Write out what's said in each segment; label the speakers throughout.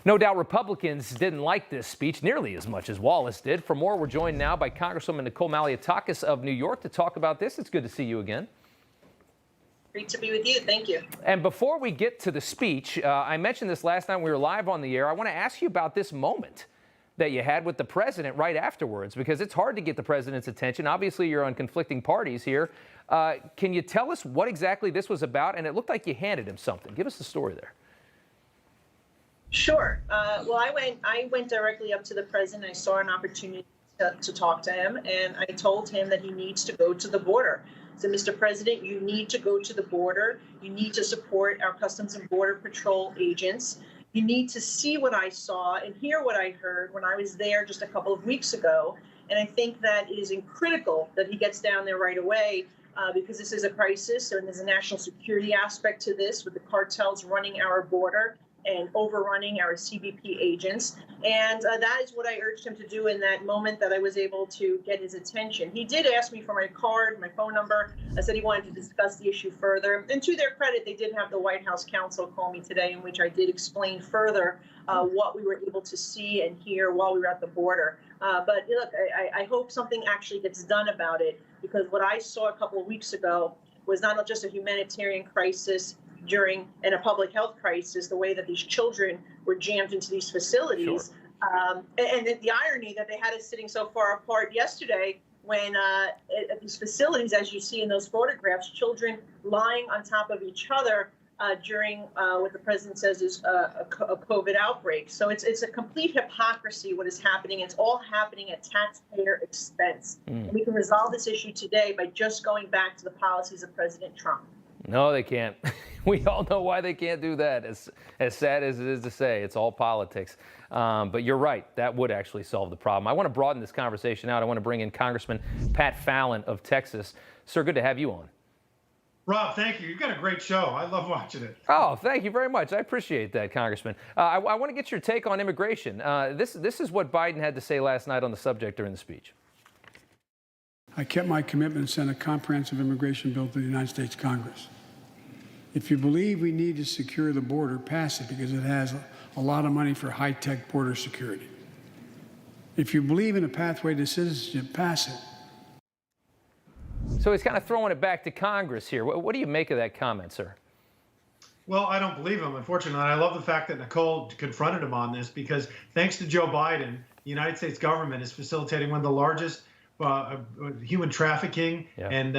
Speaker 1: No doubt Republicans didn't like this speech nearly as much as Wallace did. For more, we're joined now by Congresswoman Nicole Malliotakis of New York to talk about this. It's good to see you again.
Speaker 2: Great to be with you. Thank you.
Speaker 1: And before we get to the speech, I mentioned this last time we were live on the air. I want to ask you about this moment that you had with the president right afterwards, because it's hard to get the president's attention. Obviously, you're on conflicting parties here. Can you tell us what exactly this was about? And it looked like you handed him something. Give us the story there.
Speaker 2: Sure. Well, I went directly up to the president. I saw an opportunity to talk to him, and I told him that he needs to go to the border. So, Mr. President, you need to go to the border. You need to support our Customs and Border Patrol agents. You need to see what I saw and hear what I heard when I was there just a couple of weeks ago. And I think that it is critical that he gets down there right away because this is a crisis, and there's a national security aspect to this with the cartels running our border and overrunning our CBP agents. And that is what I urged him to do in that moment that I was able to get his attention. He did ask me for my card, my phone number. I said he wanted to discuss the issue further. And to their credit, they did have the White House counsel call me today, in which I did explain further what we were able to see and hear while we were at the border. But look, I hope something actually gets done about it, because what I saw a couple of weeks ago was not just a humanitarian crisis and a public health crisis, the way that these children were jammed into these facilities. Sure. And the irony that they had us sitting so far apart yesterday when at these facilities, as you see in those photographs, children lying on top of each other during what the president says is a COVID outbreak. So it's a complete hypocrisy what is happening. It's all happening at taxpayer expense. And we can resolve this issue today by just going back to the policies of President Trump.
Speaker 1: No, they can't. We all know why they can't do that. As sad as it is to say, it's all politics. But you're right. That would actually solve the problem. I want to broaden this conversation out. I want to bring in Congressman Pat Fallon of Texas. Sir, good to have you on.
Speaker 3: Rob, thank you. You've got a great show. I love watching it.
Speaker 1: Oh, thank you very much. I appreciate that, Congressman. I want to get your take on immigration. This is what Biden had to say last night on the subject during the speech.
Speaker 4: I kept my commitment and sent a comprehensive immigration bill to the United States Congress. If you believe we need to secure the border, pass it, because it has a lot of money for high-tech border security. If you believe in a pathway to citizenship, pass it.
Speaker 1: So he's kind of throwing it back to Congress here. What do you make of that comment, sir?
Speaker 3: Well, I don't believe him, unfortunately. I love the fact that Nicole confronted him on this, because thanks to Joe Biden, the United States government is facilitating one of the largest human trafficking and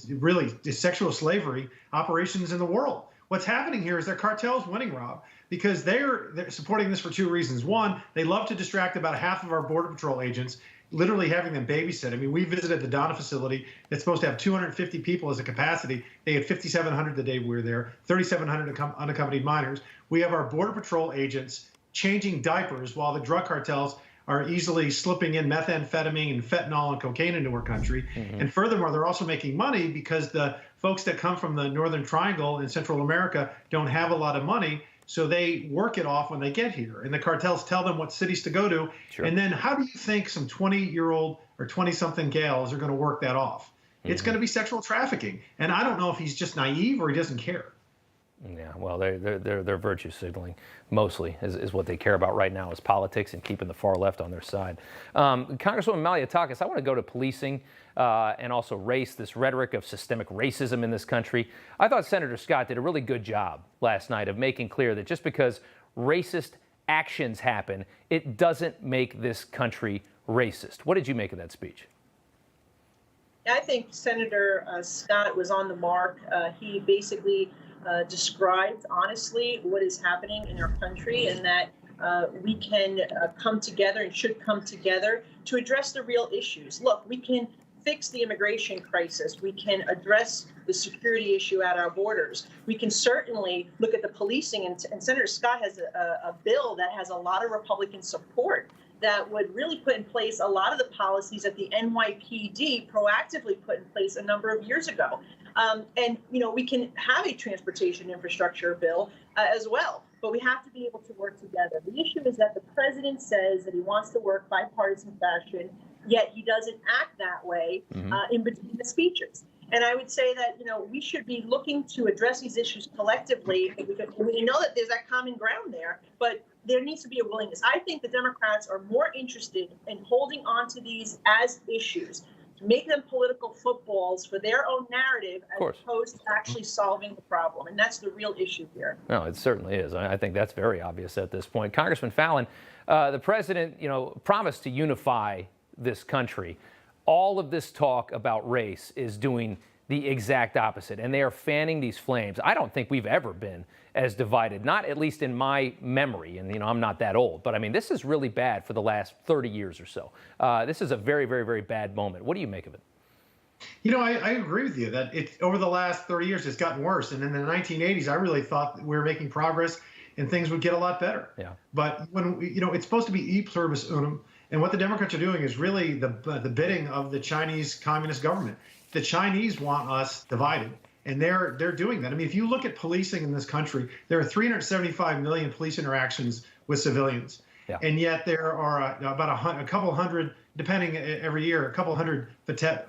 Speaker 3: really sexual slavery operations in the world. What's happening here is their cartel's winning, Rob, because they're supporting this for two reasons. One, they love to distract about half of our Border Patrol agents, literally having them babysit. I mean, we visited the Donna facility that's supposed to have 250 people as a capacity. They had 5,700 the day we were there, 3,700 unaccompanied minors. We have our Border Patrol agents changing diapers while the drug cartels are easily slipping in methamphetamine and fentanyl and cocaine into our country. And furthermore, they're also making money because the folks that come from the Northern Triangle in Central America don't have a lot of money, so they work it off when they get here. And the cartels tell them what cities to go to. Sure. And then how do you think some 20-year-old or 20-something gals are going to work that off? It's going to be sexual trafficking. And I don't know if he's just naive or he doesn't care.
Speaker 1: Yeah, well, they're virtue signaling mostly is what they care about right now, is politics and keeping the far left on their side. Congresswoman Malliotakis, I want to go to policing and also race, this rhetoric of systemic racism in this country. I thought Senator Scott did a really good job last night of making clear that just because racist actions happen, it doesn't make this country racist. What did you make of that speech?
Speaker 2: I think Senator Scott was on the mark. He basically described honestly what is happening in our country, and that we can come together and should come together to address the real issues. Look, we can fix the immigration crisis. We can address the security issue at our borders. We can certainly look at the policing, and Senator Scott has a bill that has a lot of Republican support that would really put in place a lot of the policies that the NYPD proactively put in place a number of years ago. And, you know, we can have a transportation infrastructure bill as well, but we have to be able to work together. The issue is that the president says that he wants to work bipartisan fashion, yet he doesn't act that way in between the speeches. And I would say that, we should be looking to address these issues collectively. We know that there's that common ground there, but there needs to be a willingness. I think the Democrats are more interested in holding on to these as issues, to make them political footballs for their own narrative, as opposed to actually solving the problem. And that's the real issue here.
Speaker 1: No, it certainly is. I think that's very obvious at this point. Congressman Fallon, the president, promised to unify this country. All of this talk about race is doing the exact opposite, and they are fanning these flames. I don't think we've ever been as divided, not at least in my memory, and I'm not that old, but I mean, this is really bad for the last 30 years or so. This is a very, very, very bad moment. What do you make of it?
Speaker 3: I agree with you that over the last 30 years, it's gotten worse. And in the 1980s, I really thought we were making progress and things would get a lot better. Yeah. But when, it's supposed to be e pluribus unum. And what the Democrats are doing is really the bidding of the Chinese Communist government. The Chinese want us divided, and they're doing that. I mean, if you look at policing in this country, there are 375 million police interactions with civilians. Yeah. And yet there are about a couple hundred, depending every year, a couple hundred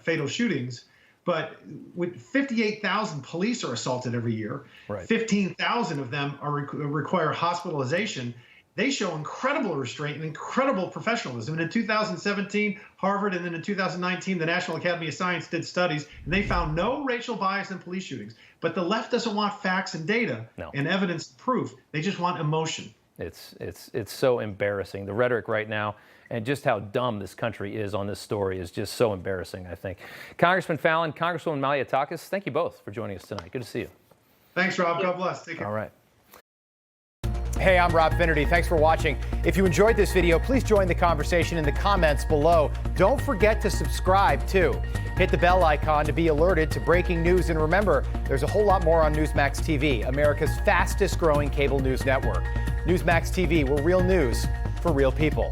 Speaker 3: fatal shootings. But with 58,000 police are assaulted every year, 15,000 of them require hospitalization. They show incredible restraint and incredible professionalism. And in 2017, Harvard, and then in 2019, the National Academy of Science did studies, and they found no racial bias in police shootings. But the left doesn't want facts and data and evidence and proof. They just want emotion.
Speaker 1: It's so embarrassing. The rhetoric right now and just how dumb this country is on this story is just so embarrassing, I think. Congressman Fallon, Congresswoman Malliotakis, thank you both for joining us tonight. Good to see you.
Speaker 3: Thanks, Rob. God bless. Take care.
Speaker 1: All right.
Speaker 5: Hey, I'm Rob Finnerty. Thanks for watching. If you enjoyed this video, please join the conversation in the comments below. Don't forget to subscribe, too. Hit the bell icon to be alerted to breaking news. And remember, there's a whole lot more on Newsmax TV, America's fastest growing cable news network. Newsmax TV, we're real news for real people.